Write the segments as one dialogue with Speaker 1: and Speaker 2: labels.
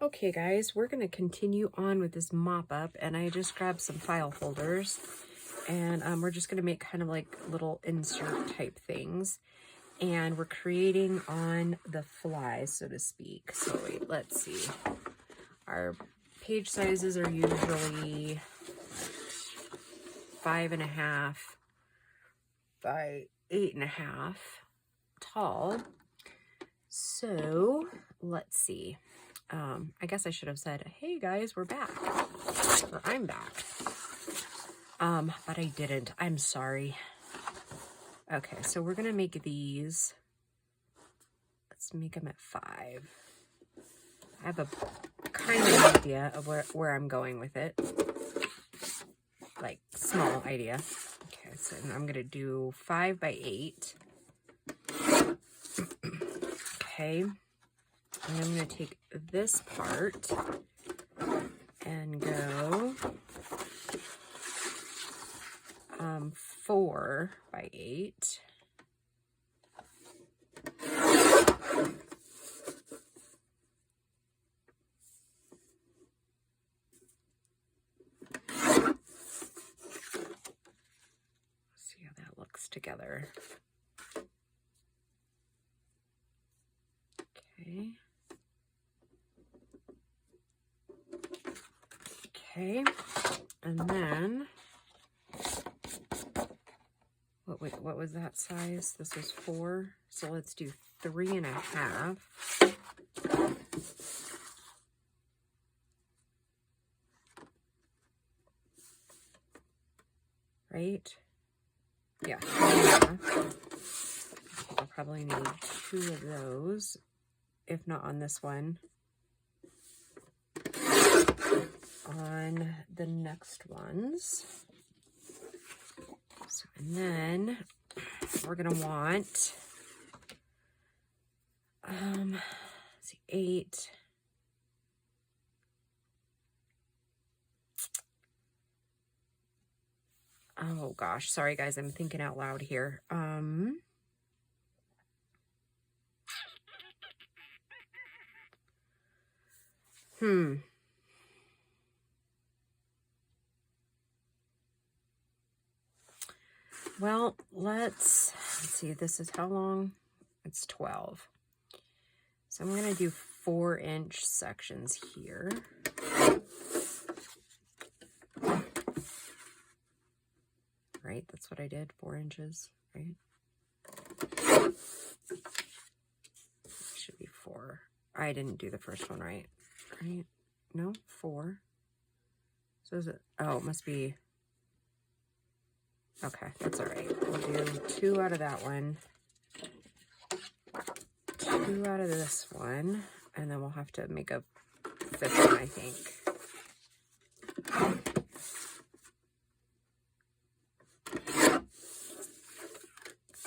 Speaker 1: Okay guys, we're going to continue on with this mop up, and I just grabbed some file folders, and we're just going to make kind of like little insert type things, and we're creating on the fly, so to speak. So wait, let's see. Our page sizes are usually 5.5 by 8.5 tall. So let's see. I guess I should have said, hey guys, we're back, or I'm back. But I didn't. I'm sorry. Okay, so we're gonna make these. Let's make them at 5. I have a kind of idea of where I'm going with it. Like, small idea. Okay, so I'm gonna do 5 by 8. Okay. And I'm going to take this part and go 4 by 8. See how that looks together. Okay. Okay, and then, what was that size? This was 4, so let's do 3.5. Right? Yeah, 3.5. I'll probably need 2 of those, if not on this one. On the next ones. So, and then we're gonna want let's see, 8. Oh gosh, sorry guys, I'm thinking out loud here. Well, let's see, this is how long? It's 12. So I'm going to do 4-inch sections here. Right, that's what I did, 4 inches, right? Should be 4. I didn't do the first one right? No, 4. So is it, oh, it must be, okay, that's all right. We'll do 2 out of that one, 2 out of this one, and then we'll have to make a 5th one, I think.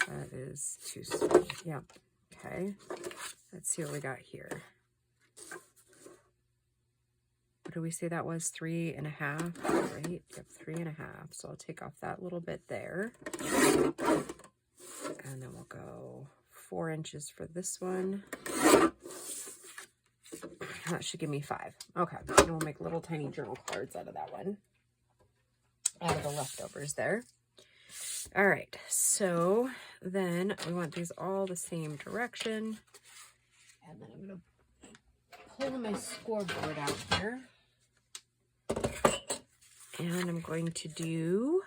Speaker 1: That is too small. Yeah. Okay. Let's see what we got here. What did we say that was? 3.5, right? Yep, 3.5. So I'll take off that little bit there. And then we'll go 4 inches for this one. That should give me 5. Okay. And we'll make little tiny journal cards out of that one. Out of the leftovers there. All right. So then we want these all the same direction. And then I'm going to pull my scoreboard out here. And I'm going to do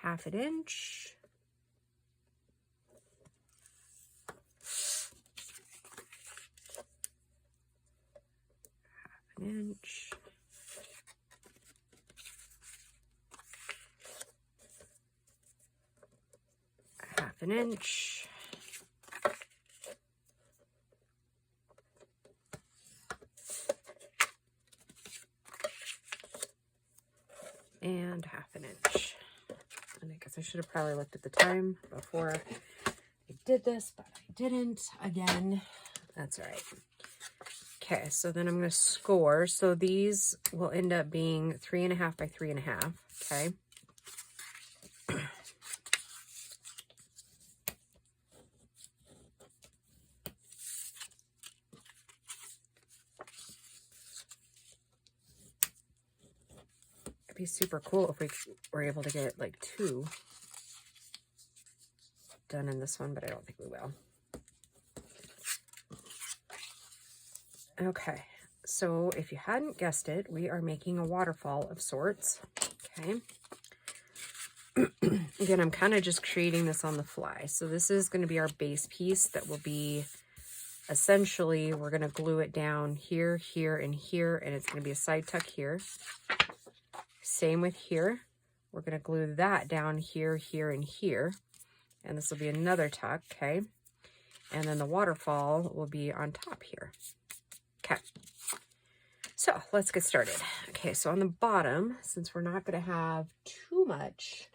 Speaker 1: 1/2 inch. Inch. 1/2 inch. And 1/2 inch. And I guess I should have probably looked at the time before I did this, but I didn't. Again, that's all right. Okay, so then I'm going to score. So these will end up being 3.5 by 3.5. Okay. be super cool if we were able to get like 2 done in this one, but I don't think we will. Okay, so if you hadn't guessed it, we are making a waterfall of sorts. Okay. Again, I'm kind of just creating this on the fly. So this is going to be our base piece that will be, essentially, we're going to glue it down here, here, and here, and it's going to be a side tuck here. Same with here. We're going to glue that down here, here, and here. And this will be another tuck, okay? And then the waterfall will be on top here. Okay. So let's get started. Okay, so on the bottom, since we're not going to have too much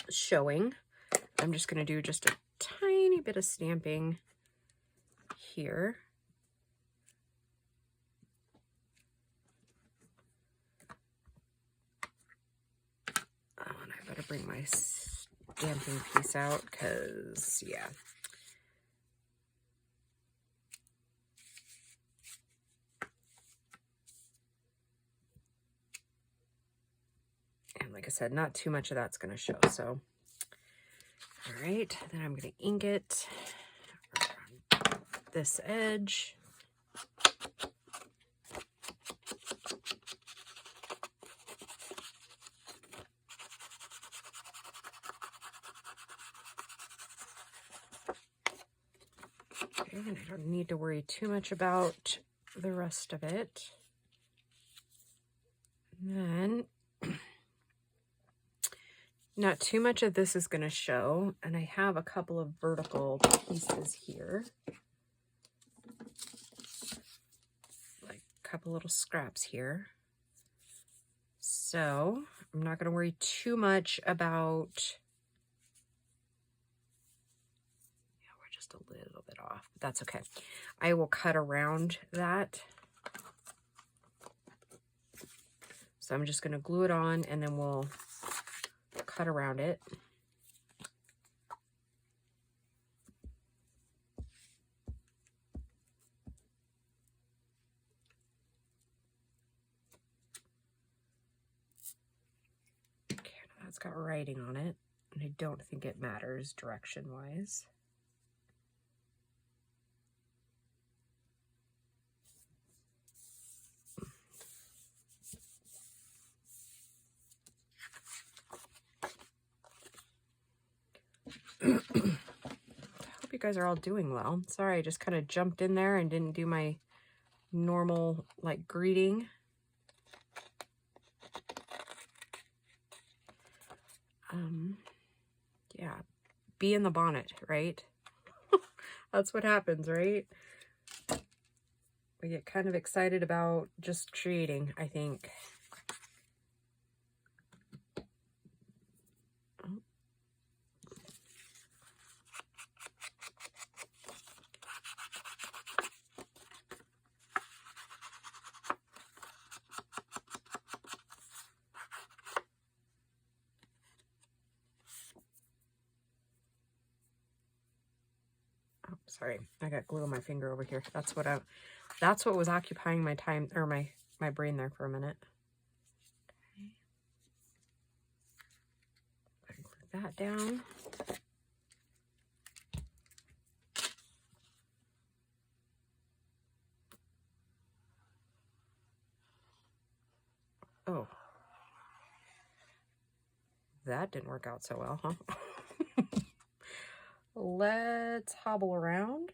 Speaker 1: showing, I'm just going to do just a tiny bit of stamping here. Oh, and I better bring my stamping piece out because, yeah. And like I said, not too much of that's going to show. So, all right, then I'm going to ink it around this edge. Okay, and I don't need to worry too much about the rest of it. And then not too much of this is going to show, and I have a couple of vertical pieces here, like a couple little scraps here. So I'm not going to worry too much about, yeah, we're just a little bit off, but that's okay. I will cut around that. So I'm just going to glue it on, and then we'll cut around it. Okay, that's got writing on it, and I don't think it matters direction-wise. I hope you guys are all doing well. Sorry, I just kind of jumped in there and didn't do my normal, like, greeting. Yeah, be in the bonnet, right? That's what happens, right? We get kind of excited about just creating, I think. Sorry, I got glue on my finger over here. That's what was occupying my time, or my brain there for a minute. Okay. Put that down. Oh. That didn't work out so well, huh? Let's hobble around.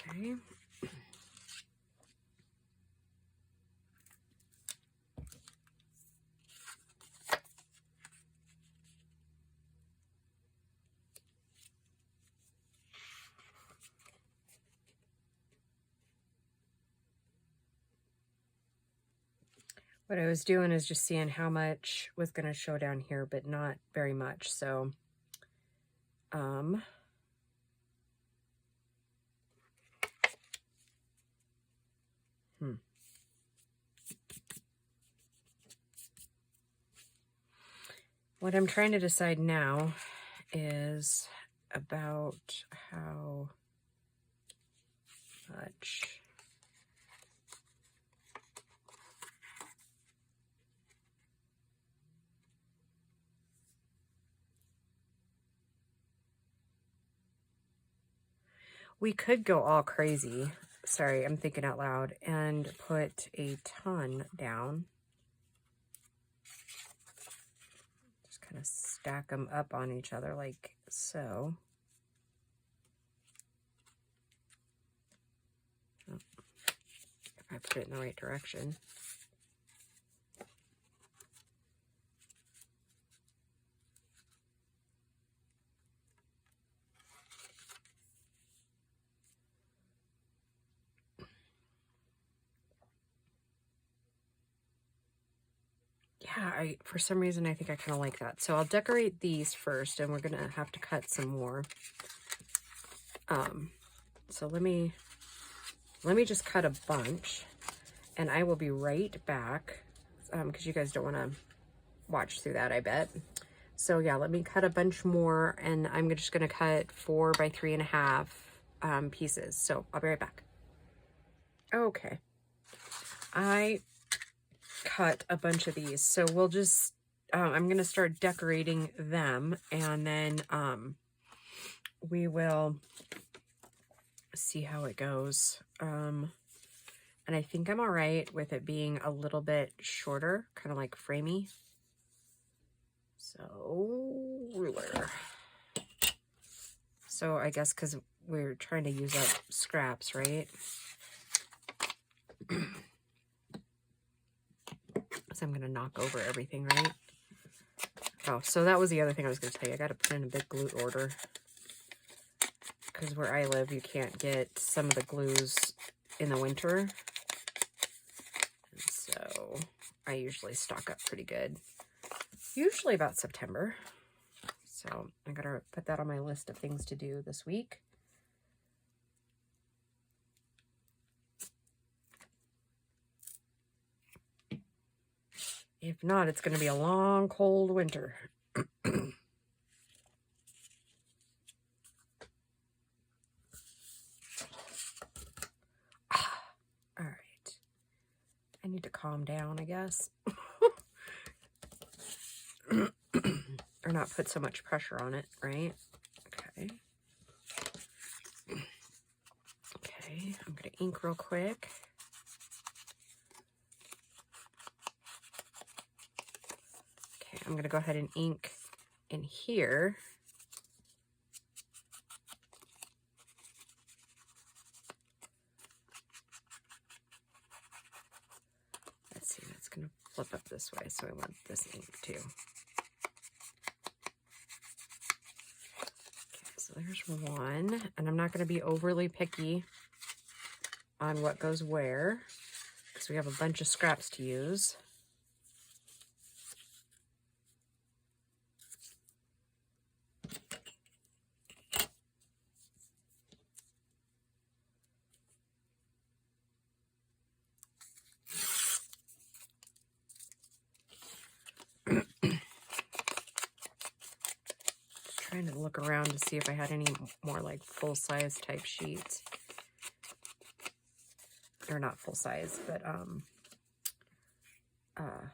Speaker 1: Okay. What I was doing is just seeing how much was going to show down here, but not very much. So, What I'm trying to decide now is about how much we could go all crazy. Sorry, I'm thinking out loud, and put a ton down. Just kind of stack them up on each other like so. If I put it in the right direction. Yeah, for some reason, I think I kind of like that. So I'll decorate these first, and we're going to have to cut some more. So let me just cut a bunch, and I will be right back, because you guys don't want to watch through that, I bet. So yeah, let me cut a bunch more, and I'm just going to cut 4 by 3.5 pieces. So I'll be right back. Okay. I cut a bunch of these, so we'll just I'm gonna start decorating them, and then we will see how it goes. And I think I'm all right with it being a little bit shorter, kind of like framey. So ruler. So I guess because we're trying to use up scraps, right? So I'm going to knock over everything, right? Oh, so that was the other thing I was going to tell you. I got to put in a big glue order. Because where I live, you can't get some of the glues in the winter. And so I usually stock up pretty good. Usually about September. So I got to put that on my list of things to do this week. If not, it's going to be a long, cold winter. All right. I need to calm down, I guess. Or not put so much pressure on it, right? Okay. Okay, I'm going to ink real quick. I'm going to go ahead and ink in here. Let's see, that's going to flip up this way, so I want this ink too. Okay, so there's one, and I'm not going to be overly picky on what goes where, because we have a bunch of scraps to use. Trying to look around to see if I had any more like full-size type sheets. They're not full-size, but what am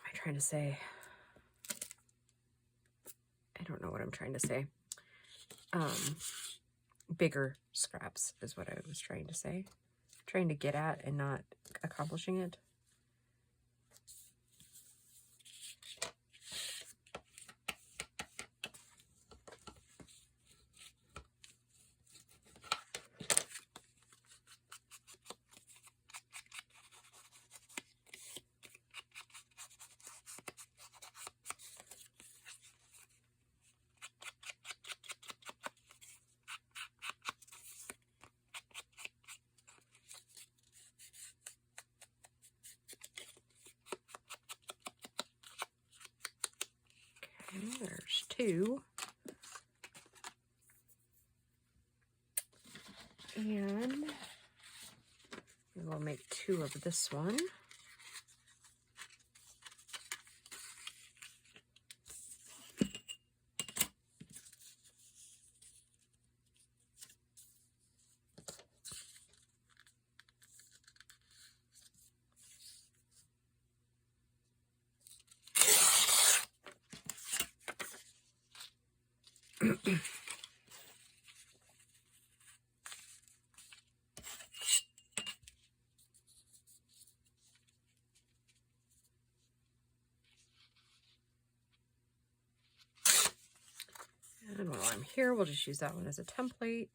Speaker 1: I trying to say? I don't know what I'm trying to say. Bigger scraps is what I was trying to say. Trying to get at and not accomplishing it. There's two. And we'll make two of this one. I'm here, we'll just use that one as a template.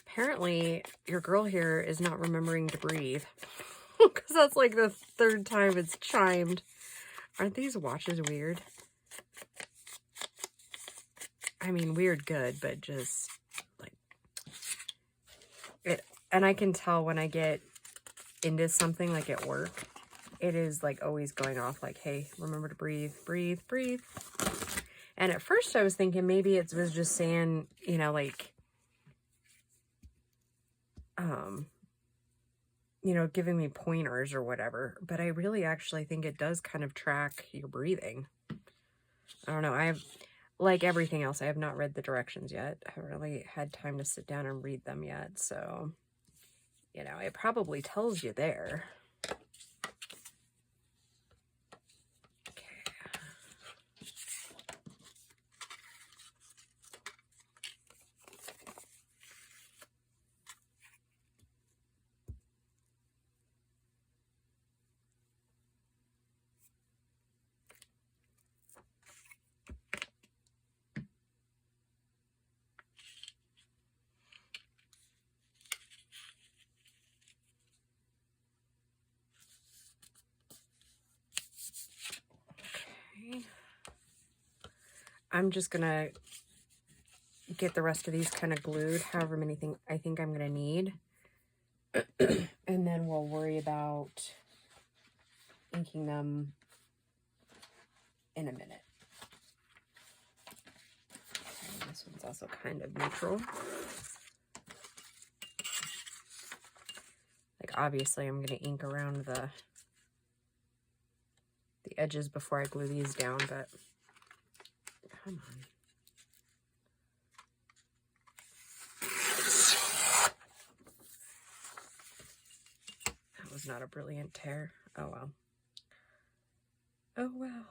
Speaker 1: Apparently, your girl here is not remembering to breathe. Because that's like the 3rd time it's chimed. Aren't these watches weird? I mean, weird good, but just like it. And I can tell when I get into something like at work, it is like always going off like, hey, remember to breathe, breathe, breathe. And at first I was thinking maybe it was just saying, you know, like, you know, giving me pointers or whatever, but I really actually think it does kind of track your breathing. I don't know. I have, like everything else, I have not read the directions yet. I haven't really had time to sit down and read them yet. So, you know, it probably tells you there. I'm just gonna get the rest of these kind of glued, however many things I think I'm gonna need. And then we'll worry about inking them in a minute. And this one's also kind of neutral. Like obviously I'm gonna ink around the edges before I glue these down, but come on. That was not a brilliant tear. Oh well. Oh well.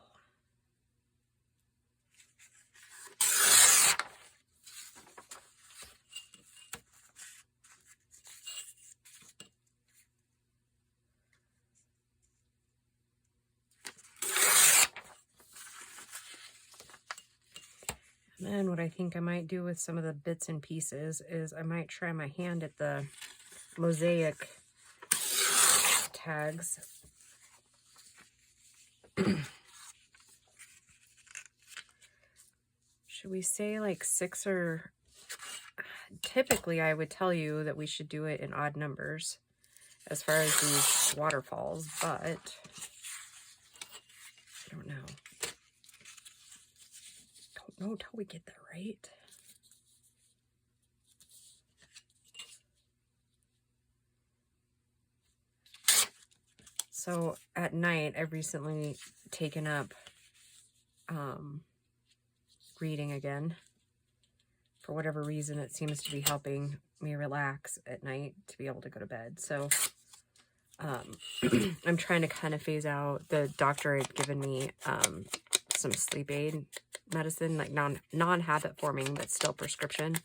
Speaker 1: And then what I think I might do with some of the bits and pieces is I might try my hand at the mosaic tags. Should we say like 6 or... Typically, I would tell you that we should do it in odd numbers as far as these waterfalls, but I don't know. Don't know until we get that right. So at night, I've recently taken up reading again. For whatever reason, it seems to be helping me relax at night to be able to go to bed. So I'm trying to kind of phase out. The doctor had given me some sleep aid medicine, like non-habit forming, but still prescription.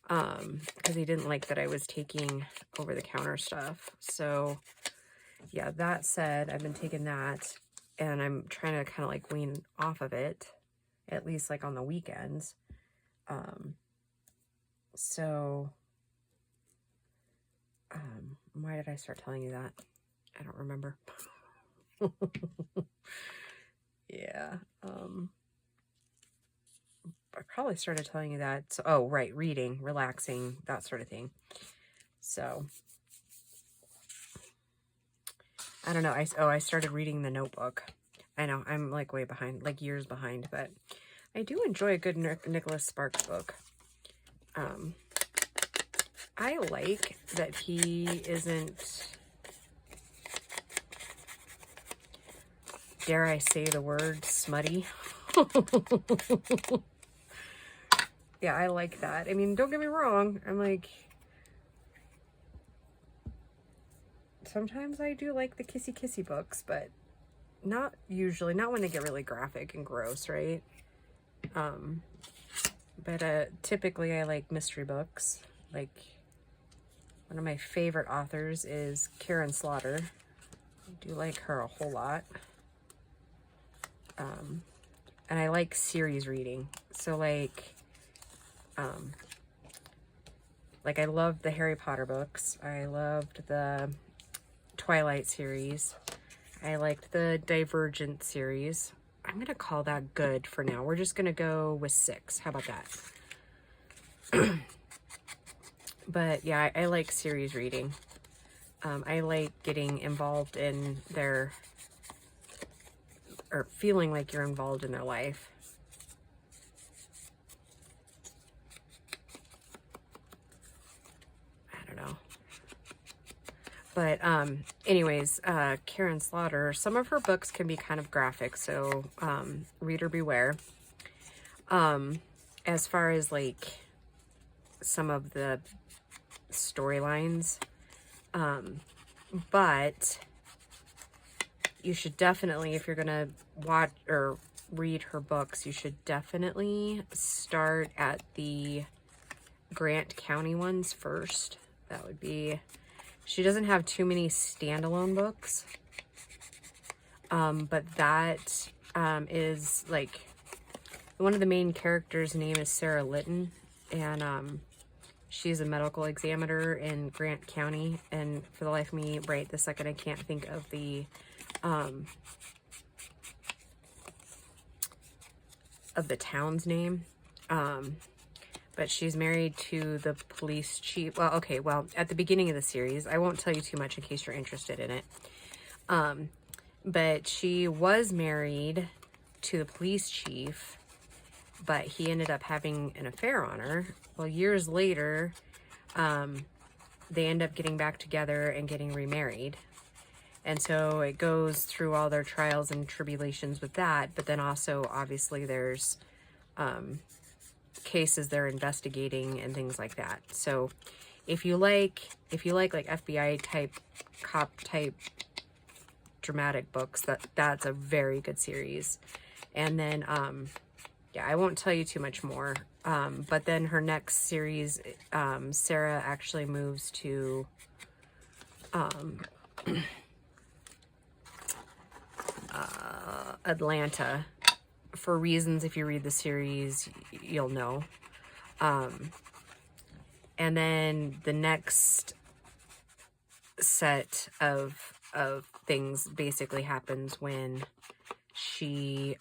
Speaker 1: Because he didn't like that I was taking over-the-counter stuff. So yeah, that said, I've been taking that, and I'm trying to kind of like wean off of it, at least like on the weekends. Why did I start telling you that? I don't remember. Yeah. I probably started telling you that. So, oh, right. Reading, relaxing, that sort of thing. So, I don't know. I started reading The Notebook. I know, I'm like way behind, like years behind, but I do enjoy a good Nicholas Sparks book. I like that he isn't, dare I say the word, smutty. Yeah, I like that. I mean, don't get me wrong. I'm like, sometimes I do like the kissy books, but not usually, not when they get really graphic and gross, right? But typically I like mystery books. Like, one of my favorite authors is Karen Slaughter. I do like her a whole lot. And I like series reading. So like I loved the Harry Potter books. I loved the Twilight series. I liked the Divergent series. I'm going to call that good for now. We're just going to go with 6. How about that? But yeah, I like series reading. I like getting involved in their, or feeling like you're involved in their life. I don't know. But anyways, Karen Slaughter, some of her books can be kind of graphic, so reader beware. As far as like some of the storylines, but you should definitely, if you're gonna watch or read her books, you should definitely start at the Grant County ones first. That would be, she doesn't have too many standalone books, but that is like, one of the main characters' name is Sarah Litton, and she's a medical examiner in Grant County, and for the life of me, right this second, I can't think of the town's name. But she's married to the police chief. Well, okay, well, at the beginning of the series, I won't tell you too much in case you're interested in it. But she was married to the police chief, but he ended up having an affair on her. Well, years later, they end up getting back together and getting remarried. And so it goes through all their trials and tribulations with that. But then also, obviously, there's cases they're investigating and things like that. So if you like like FBI type, cop type dramatic books, that's a very good series. And then yeah, I won't tell you too much more. But then her next series, Sarah actually moves to Atlanta for reasons, if you read the series, you'll know. And then the next set of things basically happens when she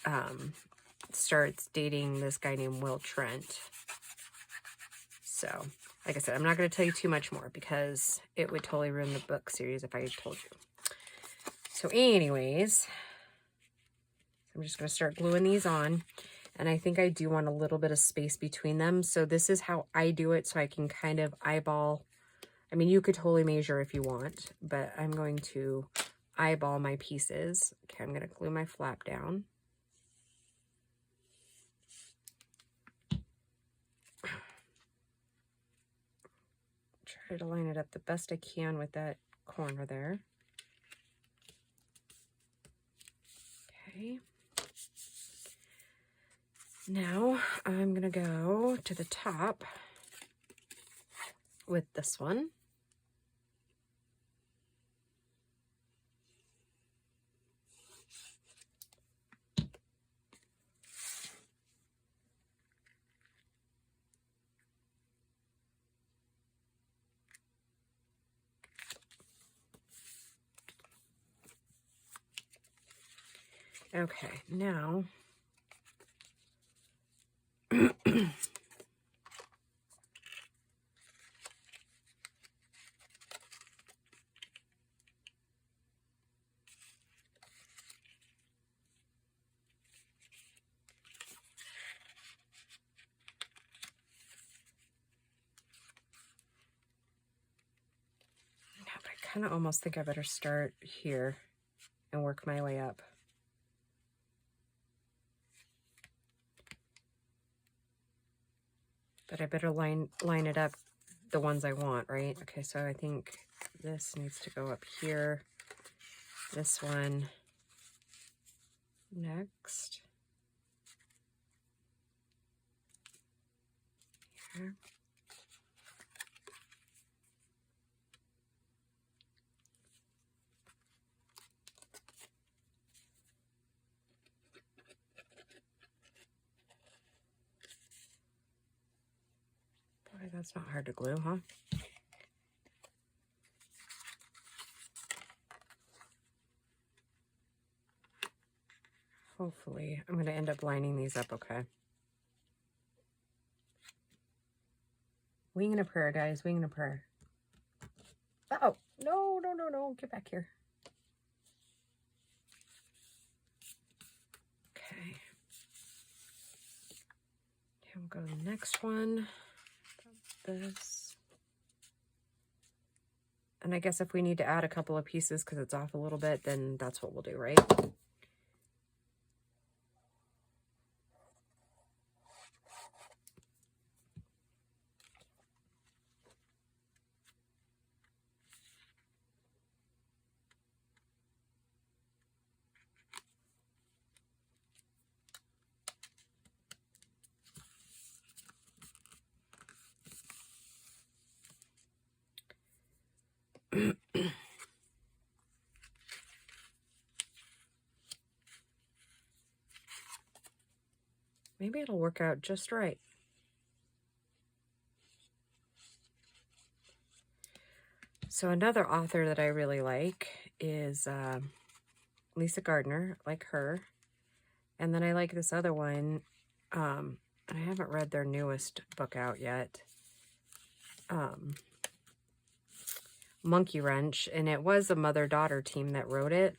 Speaker 1: starts dating this guy named Will Trent. So, like I said, I'm not going to tell you too much more because it would totally ruin the book series if I told you. So anyways, I'm just going to start gluing these on. And I think I do want a little bit of space between them. So this is how I do it, so I can kind of eyeball. I mean, you could totally measure if you want, but I'm going to eyeball my pieces. Okay, I'm going to glue my flap down. Try to line it up the best I can with that corner there. Okay. Now I'm going to go to the top with this one. Okay, now I kind of almost think I better start here and work my way up. But I better line it up the ones I want, right? Okay, so I think this needs to go up here. This one next. Okay. Boy, that's not hard to glue, huh? Hopefully, I'm going to end up lining these up okay. Wing and a prayer, guys. Wing and a prayer. Oh, no, no, no, no. Get back here. Okay. Here we'll go to the next one. This. And I guess if we need to add a couple of pieces because it's off a little bit, then that's what we'll do, right? Maybe it'll work out just right. So another author that I really like is Lisa Gardner, like her. And then I like this other one. I haven't read their newest book out yet. Monkey Wrench. And it was a mother-daughter team that wrote it.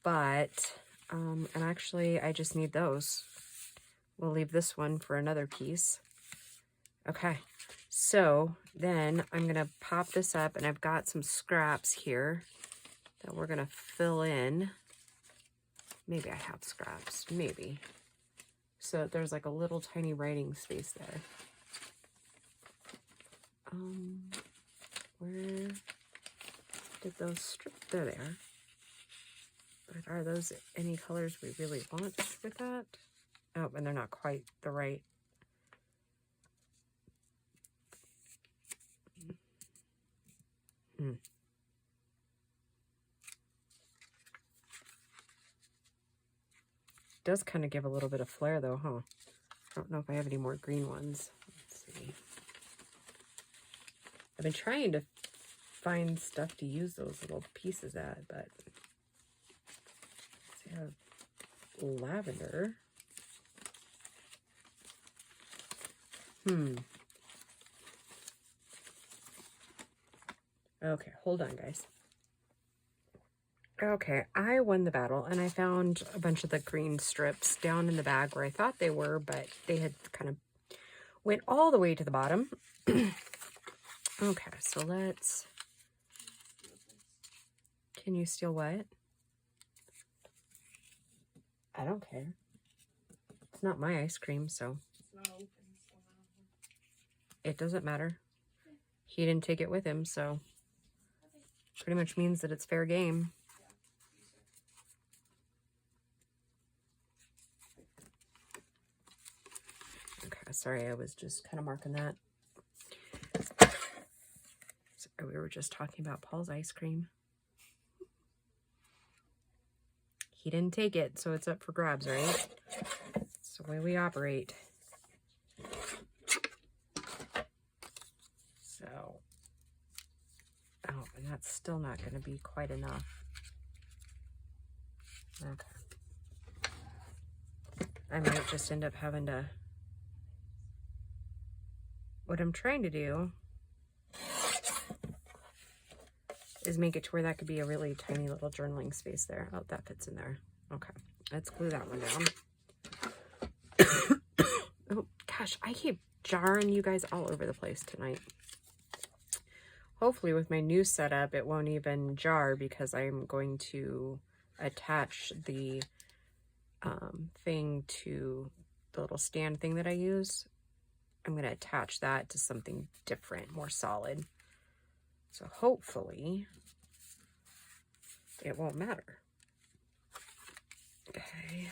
Speaker 1: But, and actually I just need those. We'll leave this one for another piece. Okay. So then I'm going to pop this up, and I've got some scraps here that we're going to fill in. Maybe I have scraps, maybe. So there's like a little tiny writing space there. Where did those strips? There they are. But are those any colors we really want with that? Oh, and they're not quite the right. Does kind of give a little bit of flair though, huh? I don't know if I have any more green ones. Let's see. I've been trying to find stuff to use those little pieces at, but let's see, I have lavender. Okay, hold on, guys. Okay, I won the battle, and I found a bunch of the green strips down in the bag where I thought they were, but they had kind of went all the way to the bottom. Okay, so let's... Can you steal what? I don't care. It's not my ice cream, so...
Speaker 2: It's not open, so
Speaker 1: it doesn't matter. He didn't take it with him, so... pretty much means that it's fair game. Okay, sorry, I was just kind of marking that. So we were just talking about Paul's ice cream. He didn't take it, so it's up for grabs, right? That's the way we operate. So, oh, and that's still not going to be quite enough. Okay. I might just end up having to... What I'm trying to do is make it to where that could be a really tiny little journaling space there. Oh, that fits in there. Okay, let's glue that one down. Oh, gosh, I keep jarring you guys all over the place tonight. Hopefully with my new setup, it won't even jar because I'm going to attach the thing to the little stand thing that I use. I'm going to attach that to something different, more solid. So hopefully it won't matter. Okay.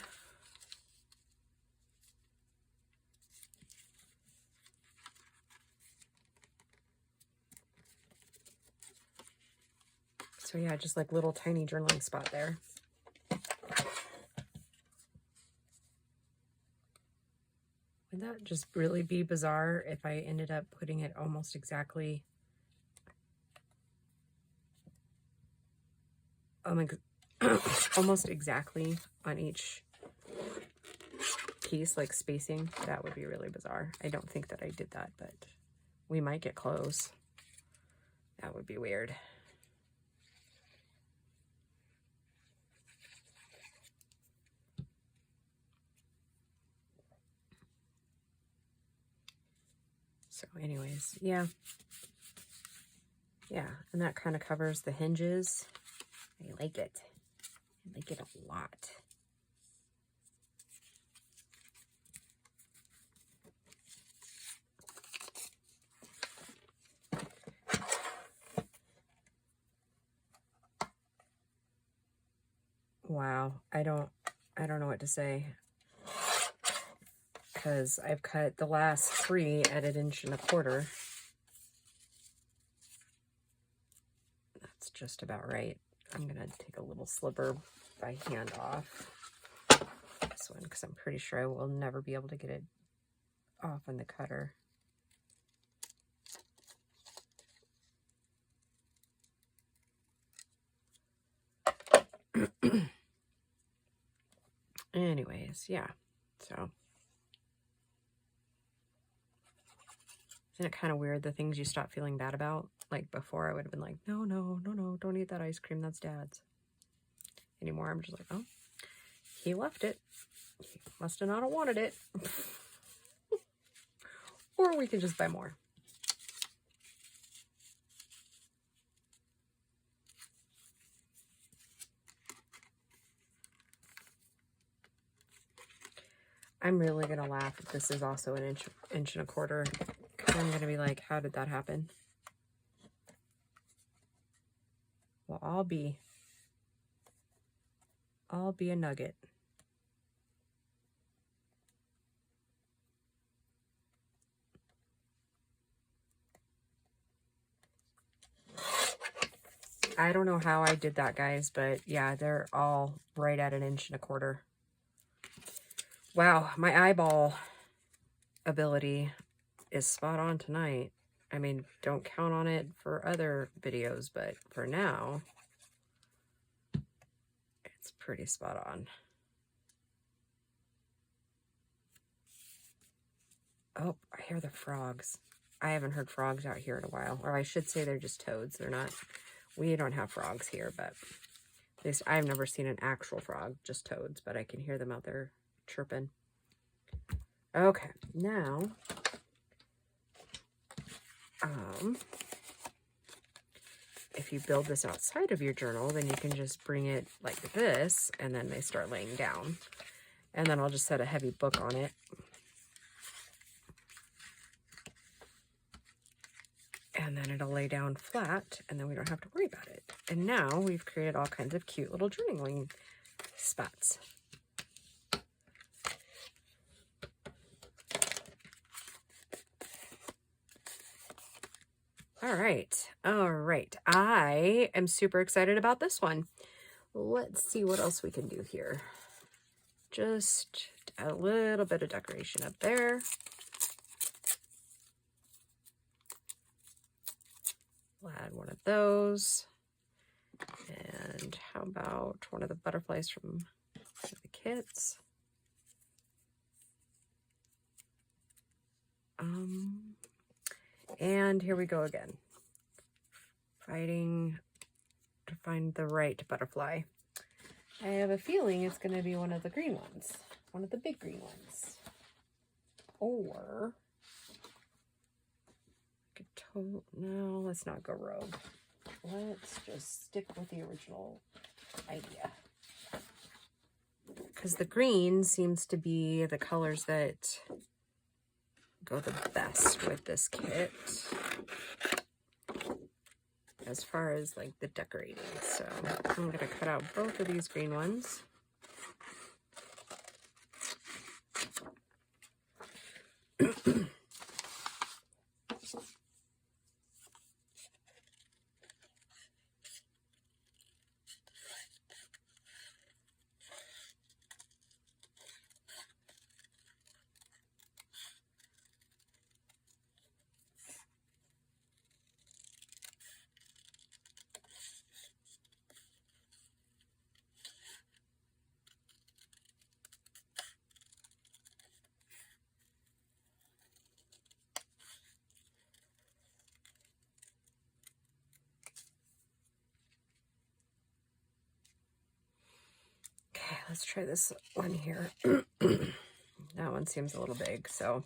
Speaker 1: So yeah, just like little tiny journaling spot there. Would that just really be bizarre if I ended up putting it almost exactly almost exactly on each piece, like spacing? That would be really bizarre. I don't think that I did that, but we might get close. That would be weird. So anyways, yeah. Yeah, and that kind of covers the hinges. I like it. I like it a lot. Wow, I don't know what to say, because I've cut the last 3 at 1 1/4 inches. That's just about right. I'm gonna take a little sliver by hand off this one, because I'm pretty sure I will never be able to get it off on the cutter. Anyways, yeah, so isn't it kind of weird, the things you stop feeling bad about? Like before I would have been like, no, no, no, no, don't eat that ice cream, that's Dad's. Anymore, I'm just like, oh, he left it. He must have not wanted it. Or we can just buy more. I'm really gonna laugh if this is also 1 1/4 inches. I'm gonna be like, how did that happen? Well, I'll be a nugget. I don't know how I did that, guys, but yeah, they're all right at 1 1/4 inches. Wow, my eyeball ability is spot on tonight. I mean, don't count on it for other videos, but for now, it's pretty spot on. Oh, I hear the frogs. I haven't heard frogs out here in a while. Or I should say they're just toads. They're not, we don't have frogs here, but at least I've never seen an actual frog, just toads, but I can hear them out there chirping. Okay, now, if you build this outside of your journal, then you can just bring it like this, and then they start laying down. And then I'll just set a heavy book on it. And then it'll lay down flat, and then we don't have to worry about it. And now we've created all kinds of cute little journaling spots. All right. I am super excited about this one. Let's see what else we can do here. Just a little bit of decoration up there. We'll add one of those. And how about one of the butterflies from the kits? And here we go again. Fighting to find the right butterfly. I have a feeling it's going to be one of the green ones. One of the big green ones. Or... no, let's not go rogue. Let's just stick with the original idea. Because the green seems to be the colors that go the best with this kit. As far as like the decorating. So I'm going to cut out both of these green ones. let's try this one here. That one seems a little big, so.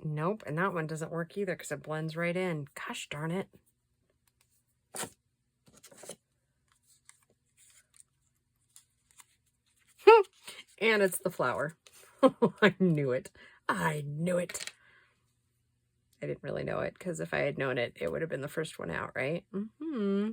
Speaker 1: Nope, and that one doesn't work either because it blends right in. Gosh darn it. And it's the flower. I knew it. I knew it. I didn't really know it because if I had known it, it would have been the first one out, right? Mm-hmm.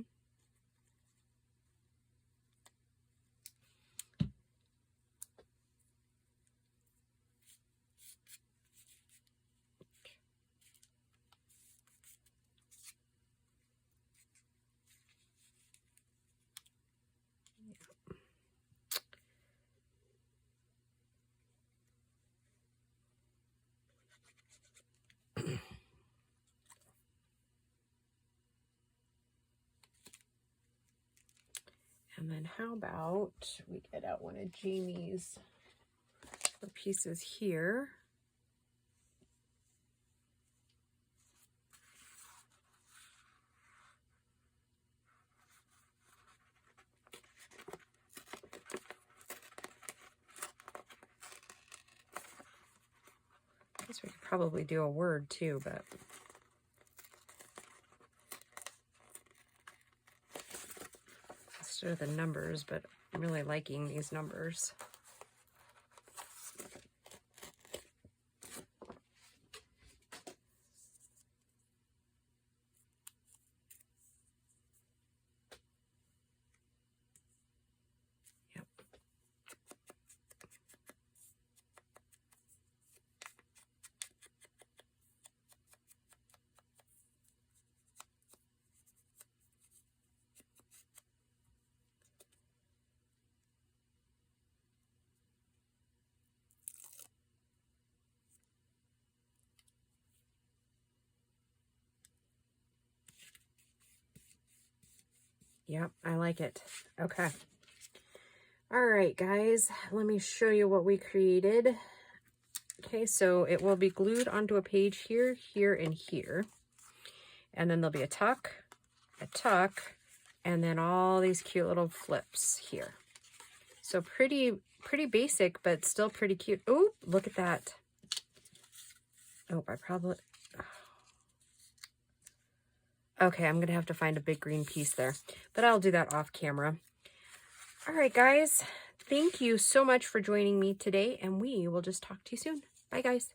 Speaker 1: And then how about we get out one of Jamie's pieces here. I guess we could probably do a word too, but instead of the numbers, but I'm really liking these numbers. Yep. Yep, I like it. Okay. All right, guys, let me show you what we created. Okay, so it will be glued onto a page here, here, and here. And then there'll be a tuck, and then all these cute little flips here. So pretty basic, but still pretty cute. Oh, look at that. Oh, I probably... Okay, I'm going to have to find a big green piece there, but I'll do that off camera. All right, guys, thank you so much for joining me today, and we will just talk to you soon. Bye, guys.